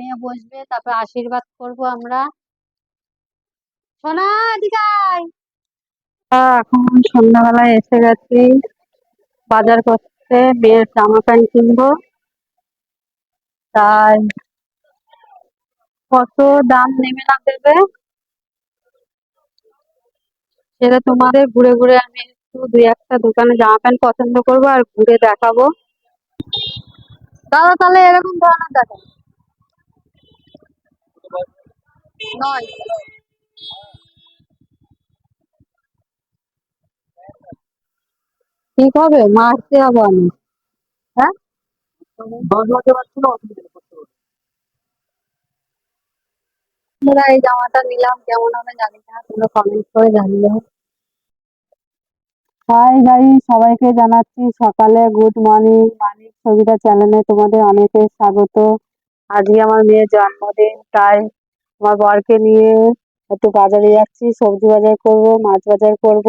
নিয়ে বসবে, তারপর আশীর্বাদ করব আমরা। সোনা, এদিকে আয়। এখন সন্ধ্যাবেলায় এসে গেছি বাজার করতে, মেয়ের জামা প্যান্ট কিনবো। তাই কত দাম নেমে না দেবে সেটা তোমাদের ঘুরে ঘুরে আমি একটু দুই একটা দোকানে জামা প্যান্ট পছন্দ করবো আর ঘুরে দেখাবো। দাদা তাহলে এরকম ধরনের দেখো। নয়, ঠিক হবে, মারতে হবে আমি। হ্যাঁ, বন্ধুরা এই জামাটা নিলাম, কেমন হবে জানি না, তোমরা কমেন্ট করে জানিও। হাই গাইস, সবাইকে জানাচ্ছি সকালে গুড মর্নিং। মানিক সবিতা চ্যানেলে তোমাদের অনেকে স্বাগত। আজকে আমার মেয়ের জন্মদিন, তাই আমার বরকে নিয়ে একটু বাজারে যাচ্ছি, সবজি বাজার করব, মাছ বাজার করব।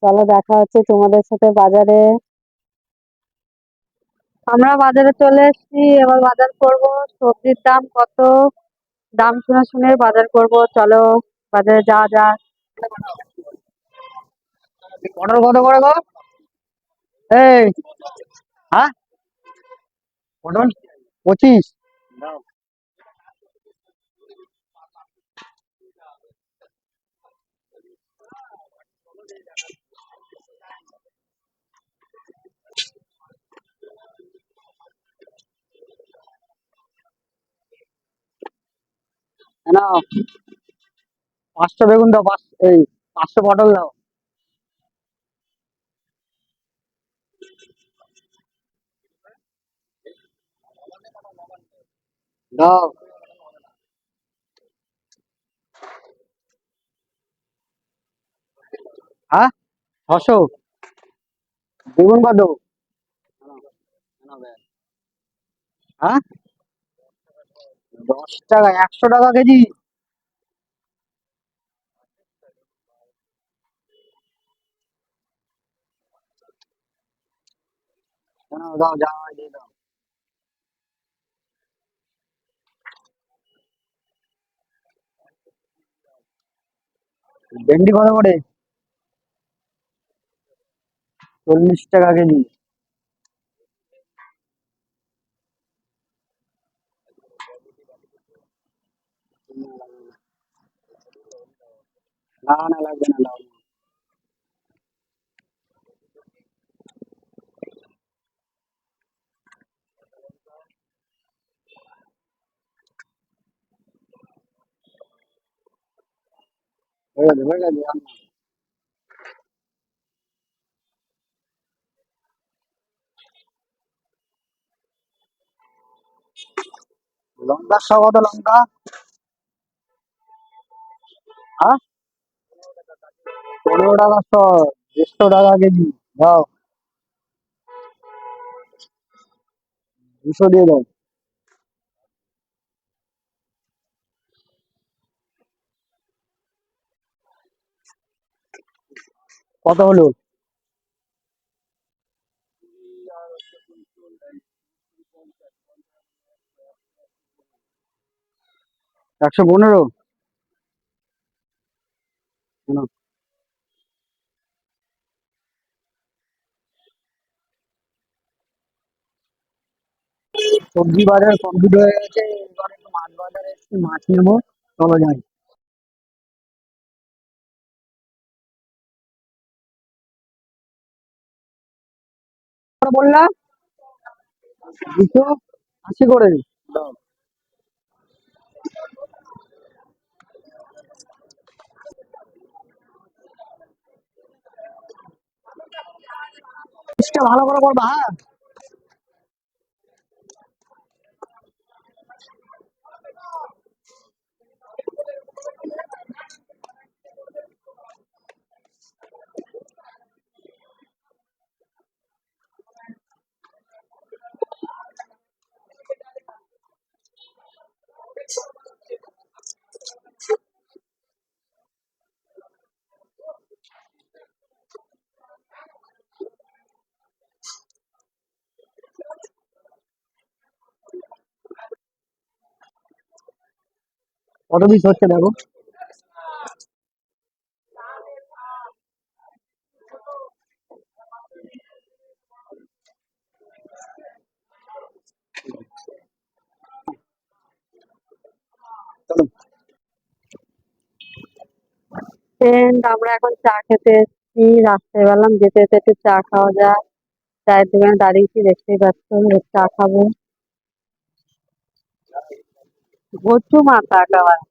চলো দেখা হচ্ছে তোমাদের সাথে বাজারে। আমরা বাজারে চলে এসেছি, এবার বাজার করব। সবজির দাম কত, দাম শুনে শুনে বাজার করব। চলো বাজারে যাওয়া যাক। পটল কত করে গো? এই, হ্যাঁ, পটল 25। না, 500 বেগুন দাও, এই 500 পটল দাও। দাও। হ্যাঁ, 600। বেগুন কত? হ্যাঁ, 10 টাকা, 100 টাকা কেজি। দাও দাও, যা হয় দিয়ে দাও। ভেন্ডি কত করে? 40 টাকা কেজি। না না, লাগবে না, দাও। হয়ে গেছে, হয়ে গেছে, আর না। লঙ্কার সব কত লঙ্কা? হ্যাঁ, 15 টাকা শ, 150 টাকা কেজি। দাও, 200 দিয়ে দাও। কত হলো? 115। সবজি বাজার কমপ্লিট হয়ে গেছে, এবার একটু মাছ বাজারে এসেছি, মাছ নেবো। চলো যাই। কত বললা? 280 করে দাও। পিসটা ভালো করে করবা, হ্যাঁ। কত পিস হচ্ছে দেখো। চলো। ফ্রেন্ড, আমরা এখন চা খেতে এসেছি। রাস্তায় বললাম যেতে যেতে একটু চা খাওয়া যাক। চায়ের দোকানে দাঁড়িয়েছি, দেখতেই পাচ্ছ। এবার চা খাবো। ঘুরছু মাথা একেবারে।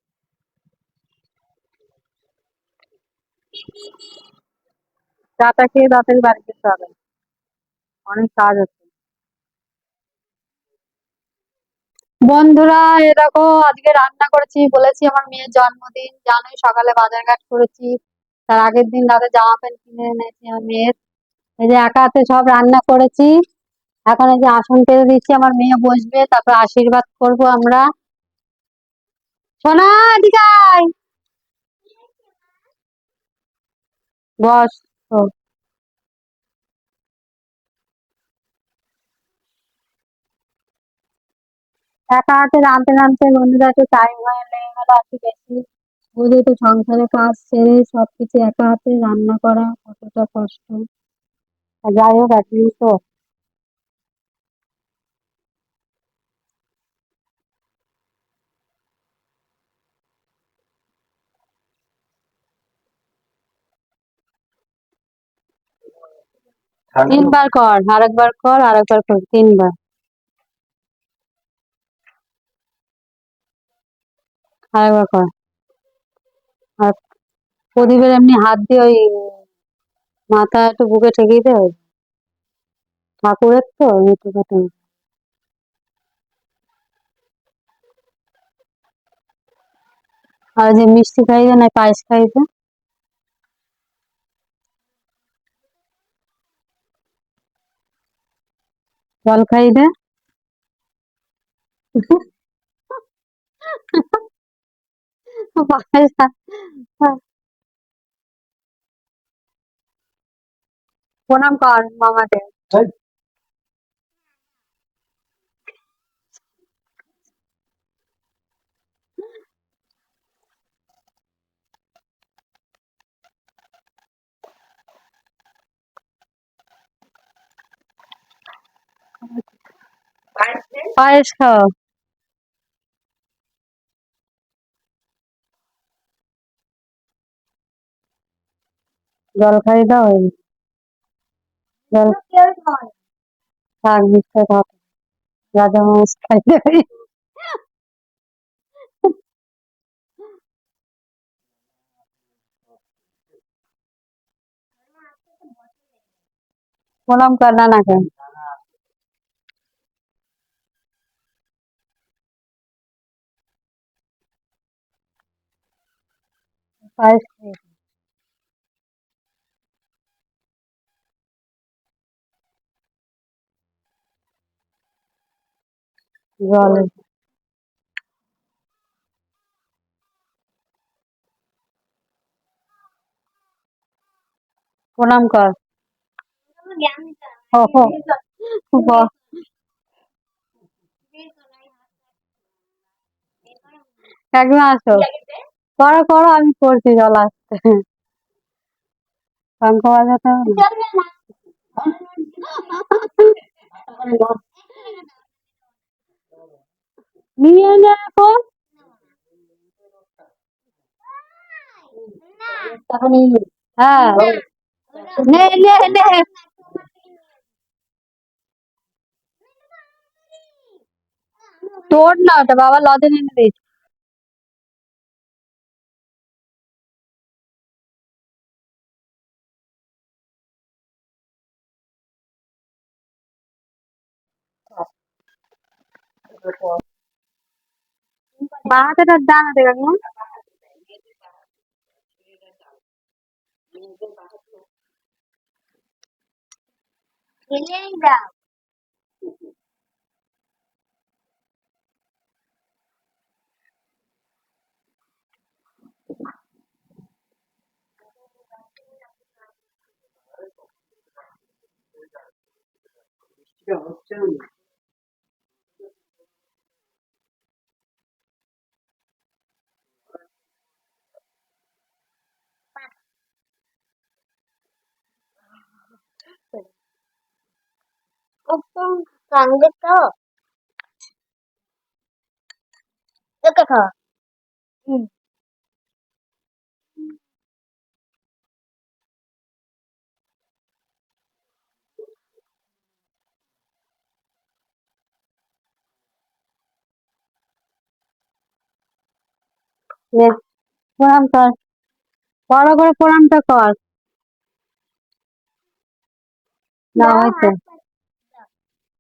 চাটা খেয়ে তাড়াতাড়ি বাড়ি যেতে হবে, অনেক কাজ আছে। বন্ধুরা, এ দেখো আজকে রান্না করেছি। বলেছি আমার মেয়ের জন্মদিন, জানোই সকালে বাজারঘাট করেছি। তার আগের দিন রাতে জামা প্যান্ট কিনে এনেছি আমার মেয়ের। এই যে একা হাতে সব রান্না করেছি। এখন এই যে আসন পেতে দিচ্ছি, আমার মেয়ে বসবে, তারপর আশীর্বাদ করব আমরা। সোনা, এদিকে আয়। বস। তো একা হাতে রাঁধতে রাঁধতে বন্ধুরা একটু টাইম হয়ে লেগে গেল আর কি বেশি। বুঝেই তো, সংসারের কাজ সেরে সবকিছু একা হাতে রান্না করা কতটা কষ্ট। আর যাই হোক, একদিন তো। তিনবার কর, আরেকবার কর, আরেকবার কর, তিনবার। আরেকবার কর। আর প্রদীপের এমনি হাত দিয়ে ওই মাথা একটু বুকে ঠেকিয়ে দে। ঠাকুরের তো একটু কথা। আর যে মিষ্টি খাইবে না পায়েস খাইবে। জল খাইবে। পায়েস প্রণাম কর মামাকে। এই, পায়েস খাও। জল খাই দাও এই। জল থাক, মিষ্টি খাও। রাজা মাছ খাইতে পারি। প্রণাম কর নানাকে। পায়েস খাই। জল। প্রণাম কর। ও হো, ব- কাকিমা আসো। করো করো, আমি করছি, জল আসছে। শঙ্খ বাজাতে হবে না? নিয়ে নে এখন। হ্যাঁ, নে নে নে। তোর না ওটা, বাবা লজেন এনে দিস। বাঁ হাতেটা ডান হাতে কাকিমা। এটা হচ্ছে না। একদম কান্দে তো দেখে খাও। হুম। নে, প্রণাম কর, বড় করে প্রণামটা কর। না দাও হয়েছে। হাত